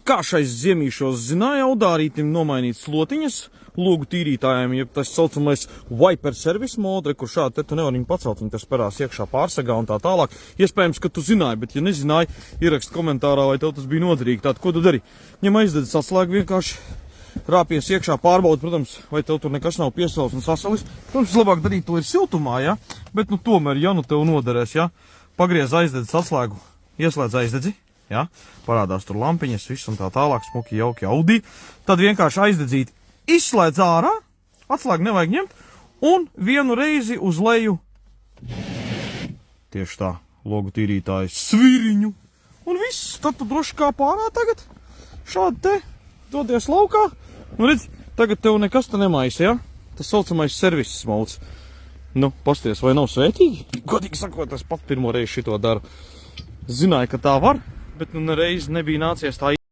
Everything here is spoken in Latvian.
Kā šais ziemīšos zināja, audārītim nomainīt slotiņas, logu tīrītājiem, ja tas saucamais wiper service mode, kur šādi te tu nevar viņu pacelt, viņi tas sperās iekšā pārsegā un tā tālāk. Iespējams, ka tu zināji, bet ja nezināji, ierakst komentārā, vai tev tas bija noderīgi. Tātad, ko tu dari? Ņem aizdedz atslēgu, vienkārši rāpies iekšā, pārbaudi, protams, vai tev tur nekas nav piesauts un sasalis. Protams, labāk darīt to ir siltumā, ja? Bet, nu, tomēr, ja nu tev noderēs, ja? Pagriez aizdedz atslēgu, ieslēdz aizdedzi. Ja? Parādās tur lampiņas, viss un tā tālāk, smuki, jauki Audi. Tad vienkārši aizdedzīt, izslēdz ārā, atslēgu nevajag ņemt, un vienu reizi uz leju, tieši tā, logu tīrītājs sviriņu, un viss, tad tu droši kā pārā tagad, šādi te, dodies laukā, un redz, tagad tev nekas te nemaisa, ja? Tas saucamais services modes. Nu, pasties, vai nav svētīgi? Godīgi sakot, es pat pirmo reizi šito daru. Zināju, ka tā var, bet nu nereiz nebija nācies tā